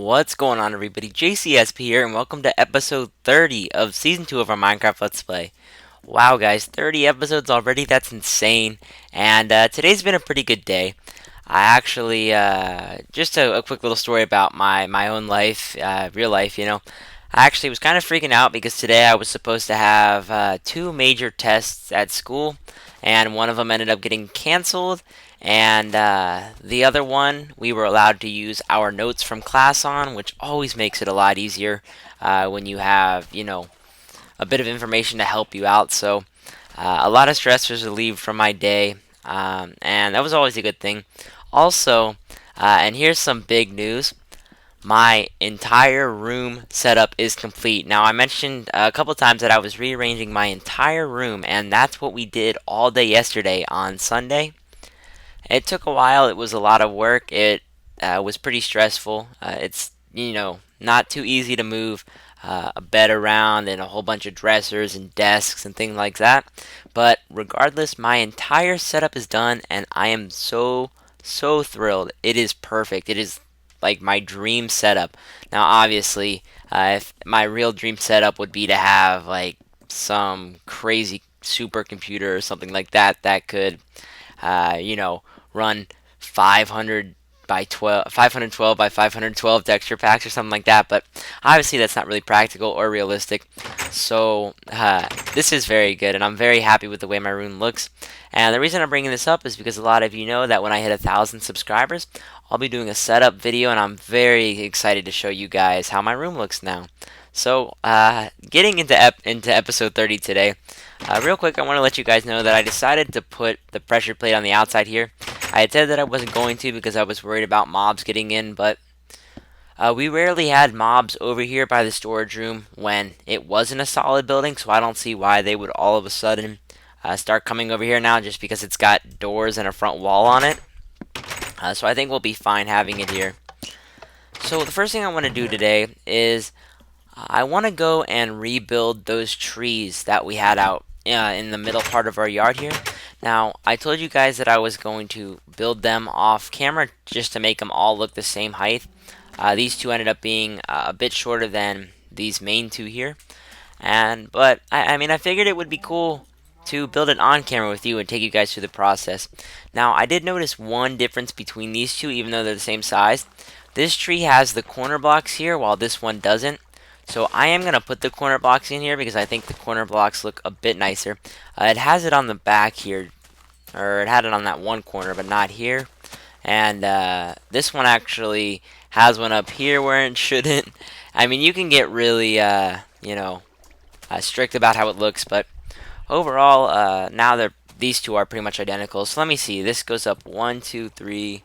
What's going on, everybody? JCSB here, and welcome to episode 30 of season 2 of our Minecraft Let's Play. Wow, guys, 30 episodes already? That's insane. And today's been a pretty good day. I actually, just a quick little story about my own life, real life, I actually was kind of freaking out because today I was supposed to have two major tests at school, and one of them ended up getting canceled. And the other one, we were allowed to use our notes from class on, which always makes it a lot easier when you have, a bit of information to help you out. So a lot of stress was relieved from my day, and that was always a good thing. Also, and here's some big news. My entire room setup is complete. Now, I mentioned a couple times that I was rearranging my entire room, and that's what we did all day yesterday on Sunday. It took a while. It was a lot of work. It was pretty stressful. It's, not too easy to move a bed around and a whole bunch of dressers and desks and things like that. But regardless, my entire setup is done, and I am so, so thrilled. It is perfect. It is like my dream setup. Now, obviously, if my real dream setup would be to have like some crazy supercomputer or something like that that could, run 512 by 512 texture packs or something like that. But obviously, that's not really practical or realistic. So this is very good, and I'm very happy with the way my room looks. And the reason I'm bringing this up is because a lot of you know that when I hit 1,000 subscribers, I'll be doing a setup video, and I'm very excited to show you guys how my room looks now. So, getting into episode 30 today, real quick, I want to let you guys know that I decided to put the pressure plate on the outside here. I had said that I wasn't going to because I was worried about mobs getting in, but we rarely had mobs over here by the storage room when it wasn't a solid building, so I don't see why they would all of a sudden start coming over here now just because it's got doors and a front wall on it. So I think we'll be fine having it here. So the first thing I want to do today is I want to go and rebuild those trees that we had out in the middle part of our yard here. Now, I told you guys that I was going to build them off camera just to make them all look the same height. These two ended up being a bit shorter than these main two here. But I figured it would be cool to build it on camera with you and take you guys through the process. Now, I did notice one difference between these two, even though they're the same size. This tree has the corner blocks here, while this one doesn't. So I am going to put the corner blocks in here because I think the corner blocks look a bit nicer. It has it on the back here, or it had it on that one corner, but not here. And this one actually has one up here where it shouldn't. I mean, you can get really, strict about how it looks, but overall, now these two are pretty much identical. So let me see. This goes up 1, 2, 3,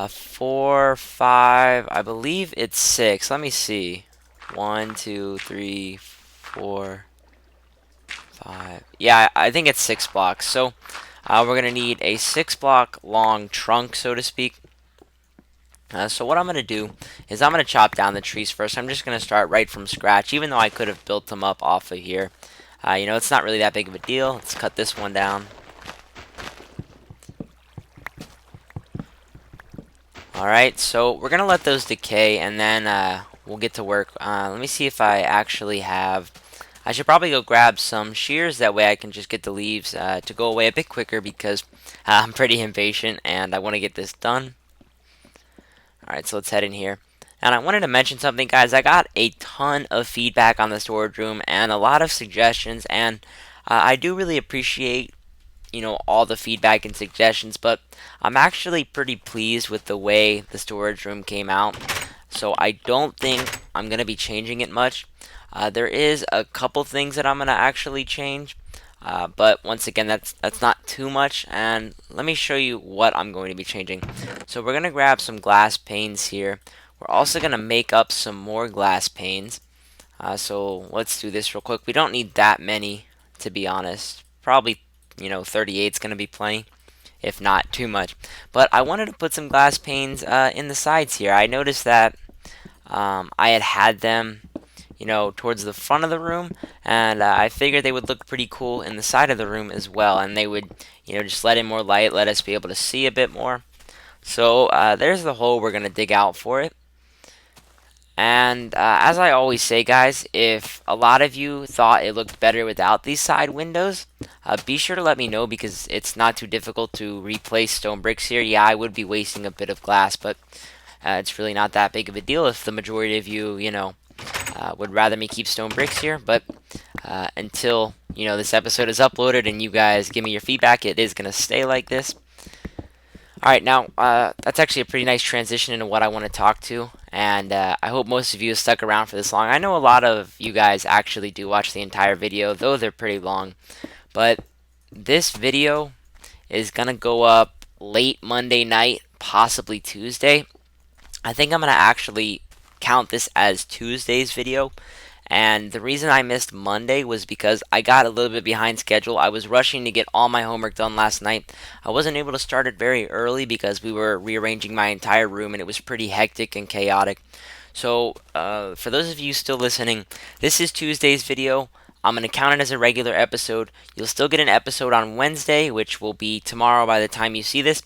4, 5. I believe it's 6. Let me see. 1, 2, 3, 4, 5. Yeah, I think it's 6 blocks. So we're gonna need a 6-block long trunk, so to speak. So what I'm going to do is I'm going to chop down the trees first. I'm just going to start right from scratch, even though I could have built them up off of here. It's not really that big of a deal. Let's cut this one down. Alright, so we're going to let those decay, and then we'll get to work. Let me see if I actually have... I should probably go grab some shears. That way I can just get the leaves to go away a bit quicker because I'm pretty impatient, and I want to get this done. Alright, so let's head in here. And I wanted to mention something, guys. I got a ton of feedback on the storage room and a lot of suggestions, and I do really appreciate, all the feedback and suggestions, but I'm actually pretty pleased with the way the storage room came out. So I don't think I'm going to be changing it much. There is a couple things that I'm going to actually change. But once again, that's not too much, and let me show you what I'm going to be changing. So we're going to grab some glass panes here. We're also going to make up some more glass panes. So let's do this real quick. We don't need that many, to be honest. Probably, 38 is going to be plenty, if not too much. But I wanted to put some glass panes in the sides here. I noticed that I had them towards the front of the room, and I figured they would look pretty cool in the side of the room as well, and they would, just let in more light, let us be able to see a bit more. So there's the hole we're going to dig out for it. And as I always say, guys, if a lot of you thought it looked better without these side windows, be sure to let me know, because it's not too difficult to replace stone bricks here. Yeah, I would be wasting a bit of glass, but it's really not that big of a deal if the majority of you, would rather me keep stone bricks here. But until, this episode is uploaded and you guys give me your feedback, it is going to stay like this. Alright, now, that's actually a pretty nice transition into what I want to talk to, and I hope most of you have stuck around for this long. I know a lot of you guys actually do watch the entire video, though they're pretty long, but this video is going to go up late Monday night, possibly Tuesday. I think I'm going to actually count this as Tuesday's video. And the reason I missed Monday was because I got a little bit behind schedule. I was rushing to get all my homework done last night. I wasn't able to start it very early because we were rearranging my entire room and it was pretty hectic and chaotic. So, for those of you still listening, this is Tuesday's video. I'm going to count it as a regular episode. You'll still get an episode on Wednesday, which will be tomorrow by the time you see this.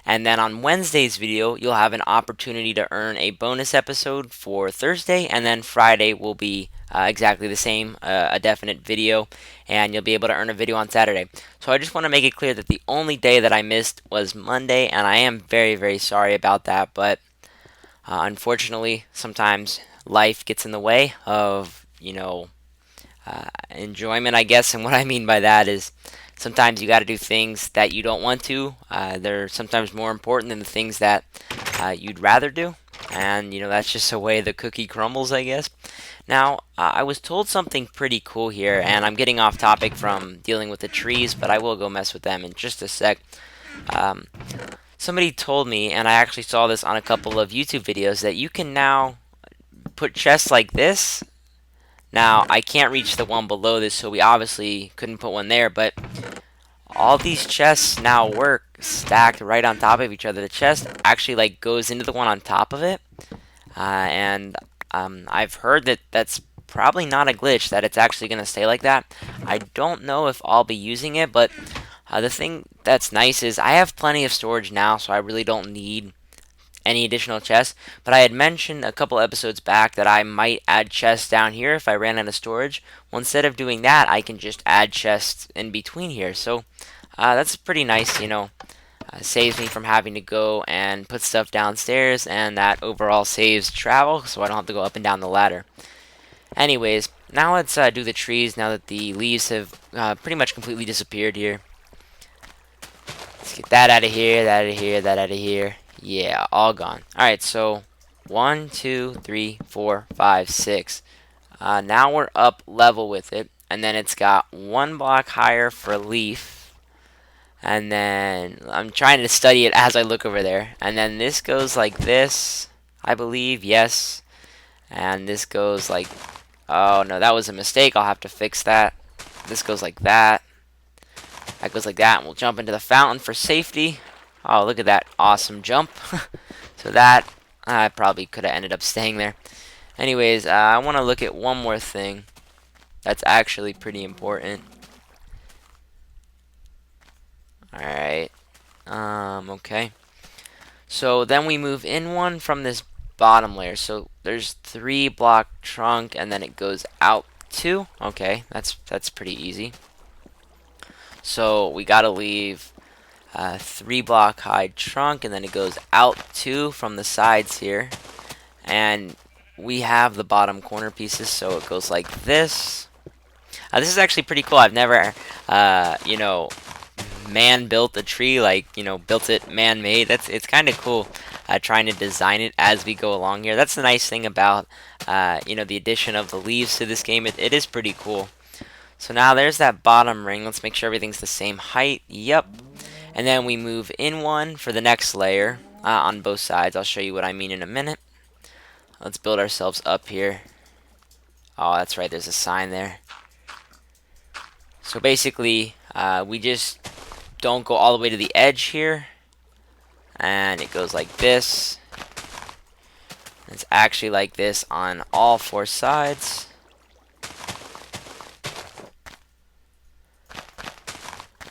And then on Wednesday's video, you'll have an opportunity to earn a bonus episode for Thursday. And then Friday will be exactly the same, a definite video. And you'll be able to earn a video on Saturday. So I just want to make it clear that the only day that I missed was Monday. And I am very, very sorry about that. But unfortunately, sometimes life gets in the way of, enjoyment, I guess. And what I mean by that is sometimes you got to do things that you don't want to. They're sometimes more important than the things that you'd rather do. And, that's just the way the cookie crumbles, I guess. Now, I was told something pretty cool here, and I'm getting off topic from dealing with the trees, but I will go mess with them in just a sec. Somebody told me, and I actually saw this on a couple of YouTube videos, that you can now put chests like this. Now, I can't reach the one below this, so we obviously couldn't put one there, but all these chests now work stacked right on top of each other. The chest actually goes into the one on top of it, and I've heard that that's probably not a glitch, that it's actually going to stay like that. I don't know if I'll be using it, but the thing that's nice is I have plenty of storage now, so I really don't need any additional chests. But I had mentioned a couple episodes back that I might add chests down here if I ran out of storage. Well, instead of doing that, I can just add chests in between here. So that's pretty nice, saves me from having to go and put stuff downstairs, and that overall saves travel, so I don't have to go up and down the ladder. Anyways, now let's do the trees now that the leaves have pretty much completely disappeared here. Let's get that out of here, that out of here, that out of here. Yeah, all gone. Alright, so 1, 2, 3, 4, 5, 6. Now we're up level with it. And then it's got one block higher for leaf. And then I'm trying to study it as I look over there. And then this goes like this, I believe. Yes. And this goes like... Oh, no, that was a mistake. I'll have to fix that. This goes like that. That goes like that. And we'll jump into the fountain for safety. Oh, look at that awesome jump. So that, I probably could have ended up staying there. Anyways, I want to look at one more thing that's actually pretty important. Alright. Okay. So then we move in one from this bottom layer. So there's 3 block trunk, and then it goes out 2. Okay, that's pretty easy. So we gotta leave 3 block high trunk, and then it goes out 2 from the sides here, and we have the bottom corner pieces, so it goes like this. This is actually pretty cool. I've never man built a tree, built it man-made. It's kind of cool trying to design it as we go along here. That's the nice thing about the addition of the leaves to this game. It is pretty cool. So now there's that bottom ring. Let's make sure everything's the same height. Yep. And then we move in one for the next layer on both sides. I'll show you what I mean in a minute. Let's build ourselves up here. Oh, that's right. There's a sign there. So basically, we just don't go all the way to the edge here. And it goes like this. It's actually like this on all 4 sides.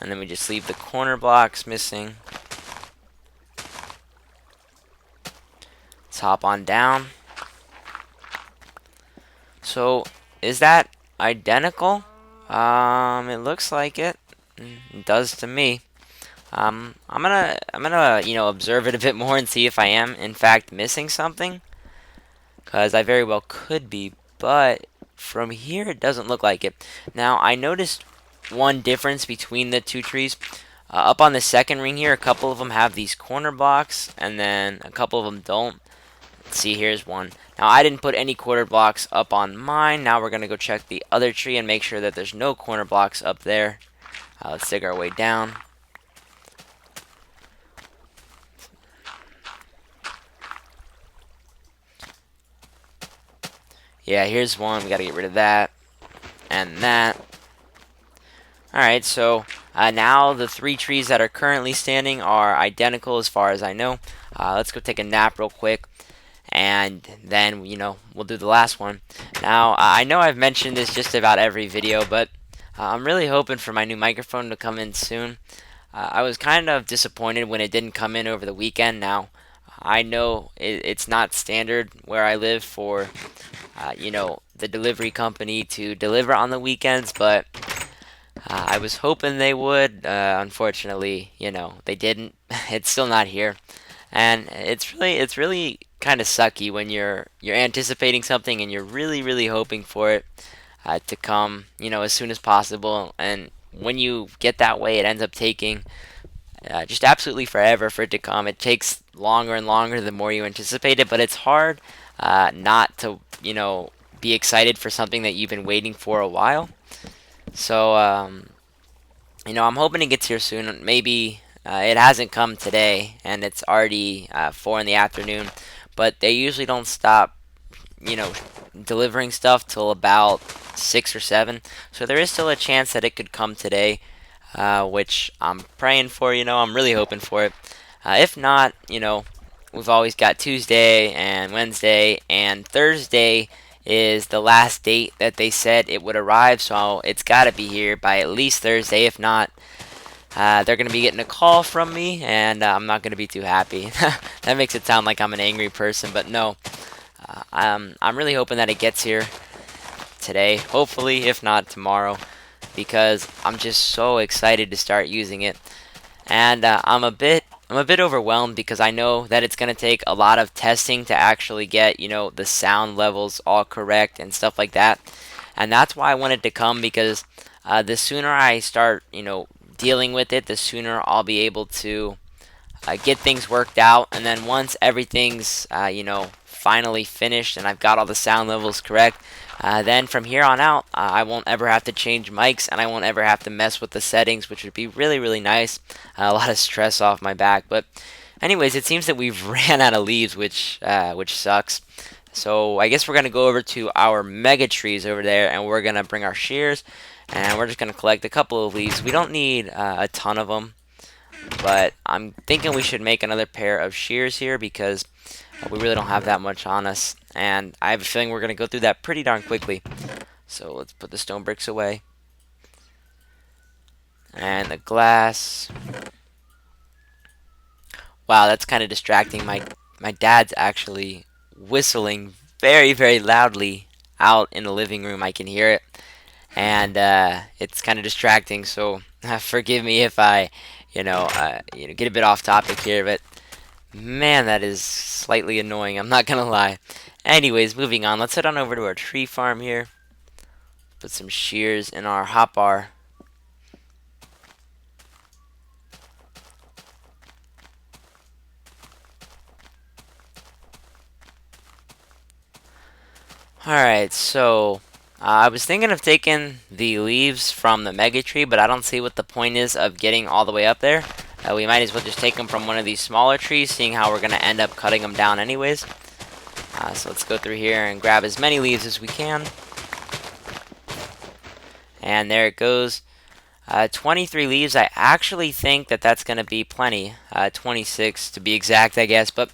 And then we just leave the corner blocks missing. Let's hop on down. So, is that identical? It looks like it. It does to me. I'm gonna observe it a bit more and see if I am in fact missing something, because I very well could be, but from here it doesn't look like it. Now I noticed one difference between the two trees. Up on the second ring here, a couple of them have these corner blocks, and then a couple of them don't. Let's see, here's one. Now I didn't put any corner blocks up on mine. Now we're gonna go check the other tree and make sure that there's no corner blocks up there. Let's dig our way down. Yeah, here's one. We gotta get rid of that and that. Alright, so now the three trees that are currently standing are identical as far as I know. Let's go take a nap real quick, and then we'll do the last one. Now I know I've mentioned this just about every video, but I'm really hoping for my new microphone to come in soon. I was kind of disappointed when it didn't come in over the weekend. Now I know it's not standard where I live for the delivery company to deliver on the weekends, but I was hoping they would. Unfortunately, they didn't. It's still not here, and it's really kind of sucky when you're anticipating something and you're really hoping for it to come, as soon as possible. And when you get that way, it ends up taking just absolutely forever for it to come. It takes longer and longer the more you anticipate it, but it's hard not to, be excited for something that you've been waiting for a while. So, I'm hoping it gets here soon. Maybe it hasn't come today, and it's already 4 in the afternoon. But they usually don't stop, you know, delivering stuff till about 6 or 7. So there is still a chance that it could come today, which I'm praying for. I'm really hoping for it. If not, we've always got Tuesday and Wednesday and Thursday is the last date that they said it would arrive, so it's got to be here by at least Thursday. If not, they're going to be getting a call from me, and I'm not going to be too happy. That makes it sound like I'm an angry person, but no. I'm really hoping that it gets here today, hopefully, if not tomorrow, because I'm just so excited to start using it. And I'm a bit overwhelmed because I know that it's going to take a lot of testing to actually get, the sound levels all correct and stuff like that. And that's why I wanted to come, because the sooner I start, dealing with it, the sooner I'll be able to get things worked out. And then once everything's, finally finished and I've got all the sound levels correct, then from here on out, I won't ever have to change mics, and I won't ever have to mess with the settings, which would be really nice. A lot of stress off my back. But anyways, it seems that we've ran out of leaves, which sucks. So I guess we're gonna go over to our mega trees over there, and we're gonna bring our shears, and we're just gonna collect a couple of leaves. We don't need a ton of them, but I'm thinking we should make another pair of shears here because we really don't have that much on us, and I have a feeling we're going to go through that pretty darn quickly. So let's put the stone bricks away. And the glass. Wow, that's kind of distracting. My dad's actually whistling very loudly out in the living room. I can hear it, and it's kind of distracting. So forgive me if I, get a bit off topic here, but man, that is slightly annoying, I'm not gonna lie. Anyways, moving on. Let's head on over to our tree farm here. Put some shears in our hotbar. Alright, so I was thinking of taking the leaves from the mega tree, but I don't see what the point is of getting all the way up there. We might as well just take them from one of these smaller trees, seeing how we're going to end up cutting them down anyways. So let's go through here and grab as many leaves as we can. And there it goes. 23 leaves. I actually think that that's going to be plenty. 26 to be exact, I guess. But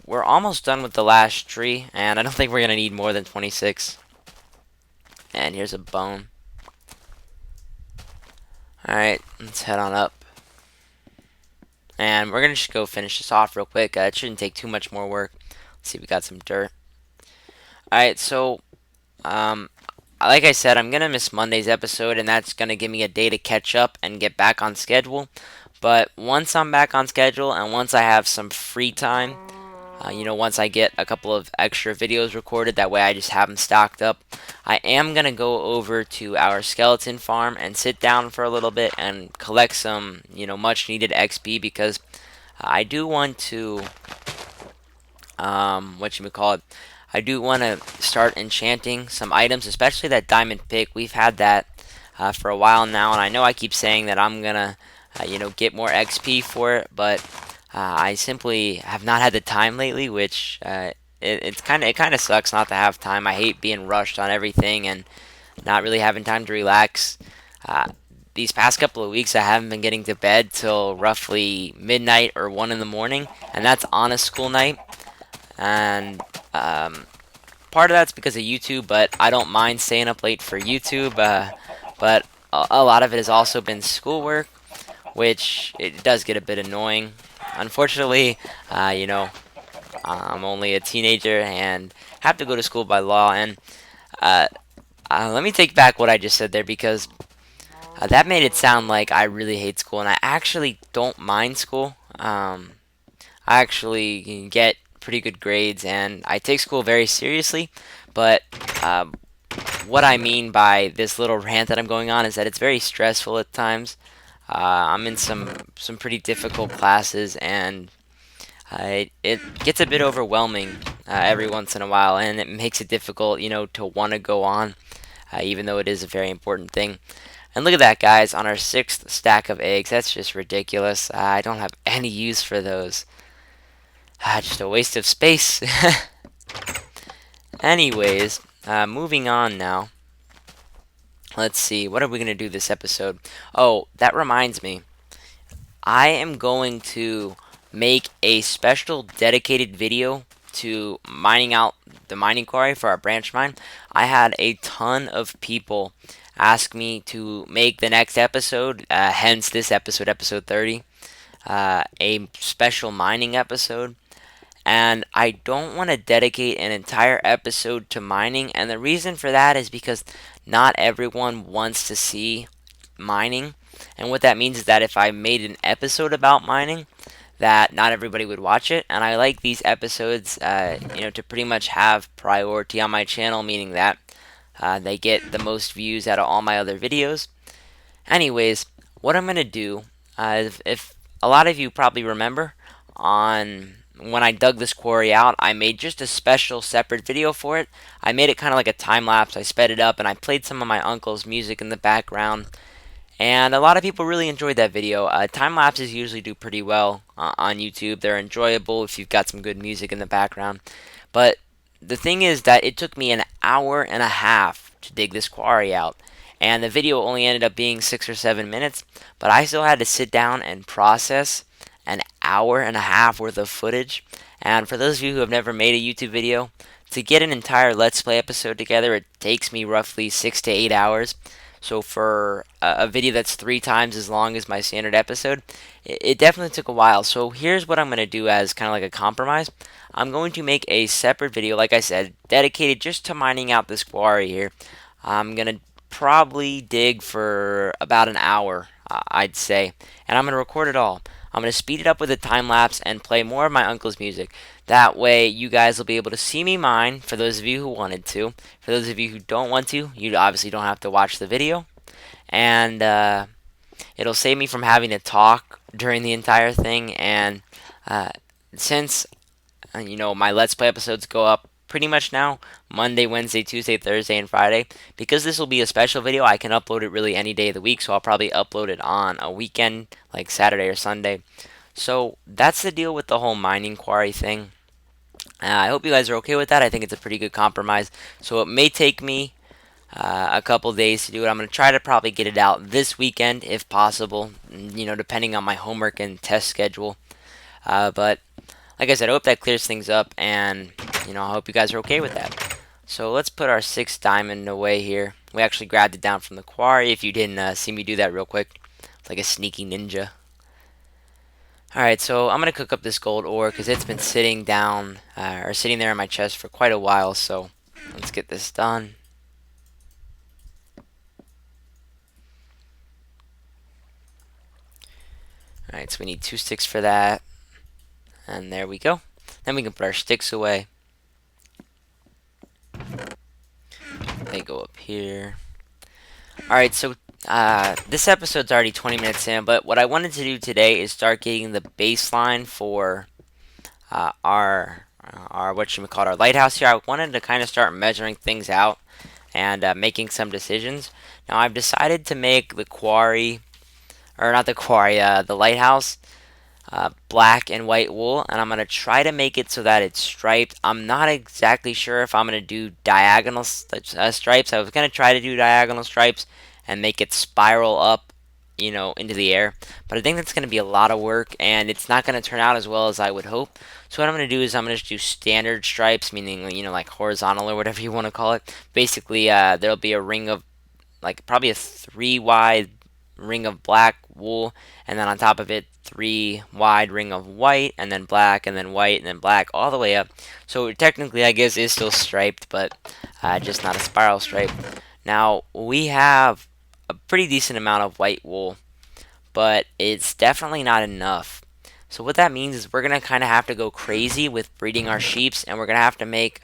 we're almost done with the last tree, and I don't think we're going to need more than 26. And here's a bone. Alright, let's head on up. And we're going to just go finish this off real quick. It shouldn't take too much more work. Let's see, we got some dirt. Alright, so Um, like I said, I'm gonna miss Monday's episode, and that's gonna give me a day to catch up and get back on schedule. But once I'm back on schedule, and once I have some free time, once I get a couple of extra videos recorded, that way I just have them stocked up. I am gonna go over to our skeleton farm and sit down for a little bit and collect some, much needed XP because I do want to, what you would call it. I do want to start enchanting some items, especially that diamond pick. We've had that for a while now, and I know I keep saying that I'm gonna, get more XP for it, but I simply have not had the time lately, which it kind of sucks not to have time. I hate being rushed on everything and not really having time to relax. Uh, these past couple of weeks, I haven't been getting to bed till roughly midnight or 1 in the morning, and that's on a school night. And part of that's because of YouTube, but I don't mind staying up late for YouTube. But a lot of it has also been schoolwork, which it does get a bit annoying. Unfortunately, I'm only a teenager and have to go to school by law. And uh, let me take back what I just said there because that made it sound like I really hate school, and I actually don't mind school. I actually get pretty good grades, and I take school very seriously. But what I mean by this little rant that I'm going on is that it's very stressful at times. I'm in some pretty difficult classes, and it gets a bit overwhelming every once in a while, and it makes it difficult, to want to go on, even though it is a very important thing. And look at that, guys, on our 6th stack of eggs. That's just ridiculous. I don't have any use for those. Just a waste of space. Anyways, moving on now. Let's see, what are we going to do this episode? Oh, that reminds me. I am going to make a special dedicated video to mining out the mining quarry for our branch mine. I had a ton of people ask me to make the next episode, hence this episode, episode 30, a special mining episode. And I don't want to dedicate an entire episode to mining, and the reason for that is because not everyone wants to see mining. And what that means is that if I made an episode about mining, that not everybody would watch it. And I like these episodes, to pretty much have priority on my channel, meaning that they get the most views out of all my other videos. Anyways, what I'm gonna do, if a lot of you probably remember, on when I dug this quarry out, I made just a special separate video for it. I made it kind of like a time lapse. I sped it up and I played some of my uncle's music in the background. And a lot of people really enjoyed that video. Time lapses usually do pretty well on YouTube. They're enjoyable if you've got some good music in the background. But the thing is that it took me an hour and a half to dig this quarry out. And the video only ended up being 6 or 7 minutes. But I still had to sit down and process an hour and a half worth of footage. And for those of you who have never made a YouTube video, to get an entire Let's Play episode together, it takes me roughly 6 to 8 hours. So for a video that's 3 times as long as my standard episode, it definitely took a while. So here's what I'm going to do as kind of like a compromise. I'm going to make a separate video, like I said, dedicated just to mining out this quarry here. I'm going to probably dig for about an hour, I'd say. And I'm going to record it all. I'm going to speed it up with a time lapse and play more of my uncle's music. That way, you guys will be able to see me mine, for those of you who wanted to. For those of you who don't want to, you obviously don't have to watch the video. And it'll save me from having to talk during the entire thing. And since, my Let's Play episodes go up pretty much now, Monday, Wednesday, Tuesday, Thursday, and Friday. Because this will be a special video, I can upload it really any day of the week, so I'll probably upload it on a weekend, like Saturday or Sunday. So that's the deal with the whole mining quarry thing. I hope you guys are okay with that. I think it's a pretty good compromise. So it may take me a couple days to do it. I'm going to try to probably get it out this weekend if possible, depending on my homework and test schedule. But like I said, I hope that clears things up, and I hope you guys are okay with that. So let's put our 6th diamond away here. We actually grabbed it down from the quarry. If you didn't see me do that real quick, it's like a sneaky ninja. Alright, so I'm going to cook up this gold ore because it's been sitting down, or sitting there in my chest for quite a while, so let's get this done. Alright, so we need 2 sticks for that. And there we go. Then we can put our sticks away. They go up here. Alright, so this episode's already 20 minutes in, but what I wanted to do today is start getting the baseline for our whatchamacallit, our lighthouse here. I wanted to kind of start measuring things out and making some decisions. Now I've decided to make the quarry, or not the quarry, the lighthouse, black and white wool, and I'm going to try to make it so that it's striped. I'm not exactly sure if I'm going to do diagonal stripes. I was going to try to do diagonal stripes and make it spiral up, into the air, but I think that's going to be a lot of work, and it's not going to turn out as well as I would hope. So what I'm going to do is I'm going to just do standard stripes, meaning, like horizontal or whatever you want to call it. Basically, there'll be a ring of, like, probably a 3 wide ring of black wool, and then on top of it 3 wide ring of white, and then black, and then white, and then black, all the way up. So technically I guess is still striped, but just not a spiral stripe. Now we have a pretty decent amount of white wool, but it's definitely not enough. So what that means is we're gonna kind of have to go crazy with breeding our sheeps, and we're gonna have to make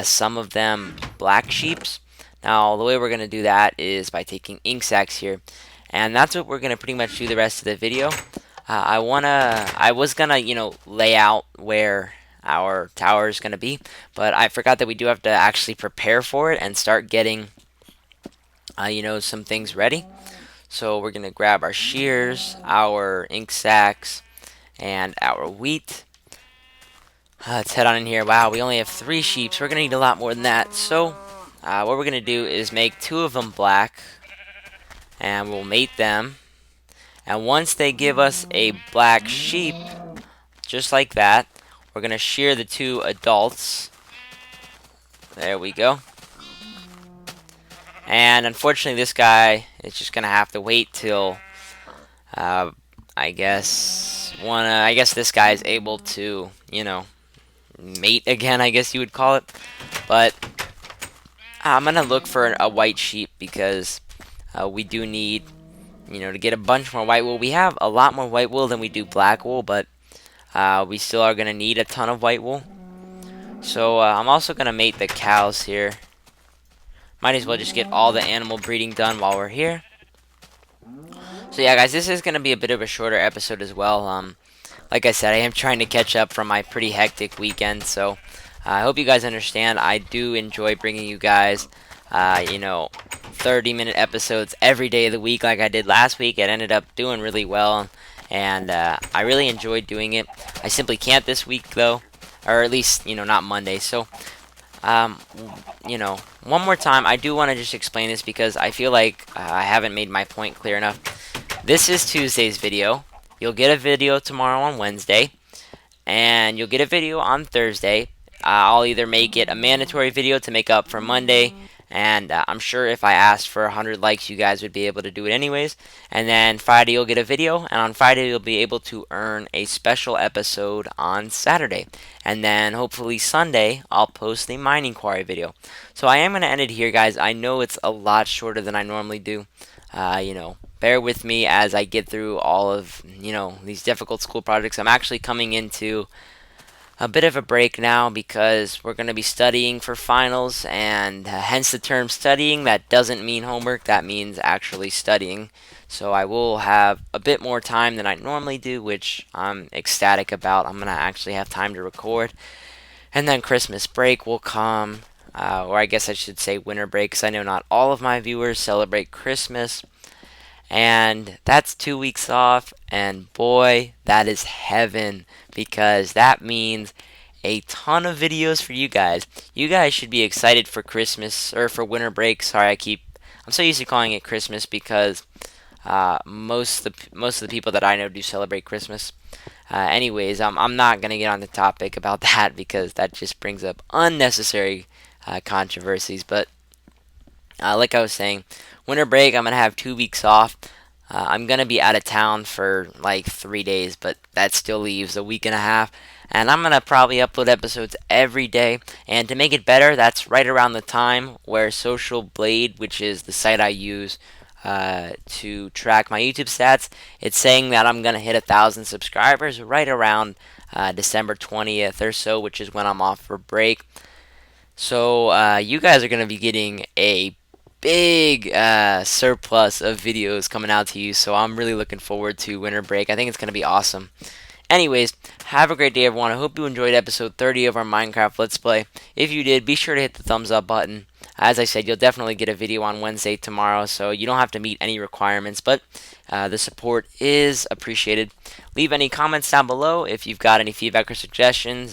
some of them black sheeps. Now the way we're gonna do that is by taking ink sacs here, and that's what we're gonna pretty much do the rest of the video. I was gonna, lay out where our tower is gonna be, but I forgot that we do have to actually prepare for it and start getting, some things ready. So we're gonna grab our shears, our ink sacs, and our wheat. Let's head on in here. Wow, we only have 3 sheep, so we're gonna need a lot more than that. So what we're gonna do is make 2 of them black, and we'll mate them. And once they give us a black sheep, just like that, we're going to shear the 2 adults. There we go. And unfortunately this guy is just going to have to wait till, I guess this guy is able to, mate again, I guess you would call it. But I'm going to look for a white sheep because we do need, to get a bunch more white wool. We have a lot more white wool than we do black wool, but we still are going to need a ton of white wool. So I'm also going to mate the cows here. Might as well just get all the animal breeding done while we're here. So yeah, guys, this is going to be a bit of a shorter episode as well. Like I said, I am trying to catch up from my pretty hectic weekend, so I hope you guys understand. I do enjoy bringing you guys, 30-minute episodes every day of the week like I did last week. It ended up doing really well, and I really enjoyed doing it. I simply can't this week, though, or at least, not Monday. So, one more time, I do want to just explain this because I feel like I haven't made my point clear enough. This is Tuesday's video. You'll get a video tomorrow on Wednesday, and you'll get a video on Thursday. I'll either make it a mandatory video to make up for Monday, and I'm sure if I asked for 100 likes, you guys would be able to do it anyways. And then Friday you'll get a video, and on Friday you'll be able to earn a special episode on Saturday. And then hopefully Sunday I'll post the mining quarry video. So I am going to end it here, guys. I know it's a lot shorter than I normally do. Bear with me as I get through all of, these difficult school projects. I'm actually coming into a bit of a break now because we're going to be studying for finals, and hence the term studying. That doesn't mean homework, that means actually studying. So I will have a bit more time than I normally do, which I'm ecstatic about. I'm going to actually have time to record. And then Christmas break will come, or I guess I should say winter break, because I know not all of my viewers celebrate Christmas. And that's 2 weeks off, and boy, that is heaven, because that means a ton of videos for you guys. You guys should be excited for Christmas, or for winter break. Sorry, I'm so used to calling it Christmas because most of the people that I know do celebrate Christmas. Anyways, I'm not gonna get on the topic about that because that just brings up unnecessary controversies. But like I was saying, winter break, I'm going to have 2 weeks off. I'm going to be out of town for like 3 days, but that still leaves a week and a half. And I'm going to probably upload episodes every day. And to make it better, that's right around the time where Social Blade, which is the site I use to track my YouTube stats. It's saying that I'm gonna hit 1,000 subscribers right around December 20th or so, which is when I'm off for break. So you guys are gonna be getting a big surplus of videos coming out to you. So I'm really looking forward to winter break. I think it's gonna be awesome. Anyways, have a great day, everyone. I hope you enjoyed episode 30 of our Minecraft Let's Play. If you did, be sure to hit the thumbs up button. As I said, you'll definitely get a video on Wednesday tomorrow, so you don't have to meet any requirements, but the support is appreciated. Leave any comments down below if you've got any feedback or suggestions.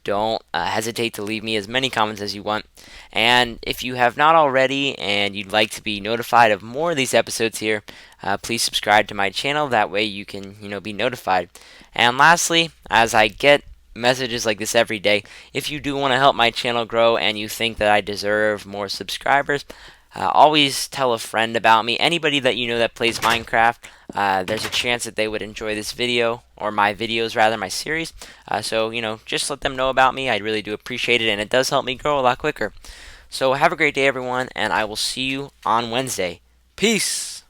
Don't hesitate to leave me as many comments as you want. And if you have not already and you'd like to be notified of more of these episodes here, please subscribe to my channel. That way you can, be notified. And lastly, as I get messages like this every day, if you do want to help my channel grow and you think that I deserve more subscribers, always tell a friend about me. Anybody that you know that plays Minecraft, there's a chance that they would enjoy this video, or my videos rather, my series. So, just let them know about me. I really do appreciate it, and it does help me grow a lot quicker. So have a great day, everyone, and I will see you on Wednesday. Peace!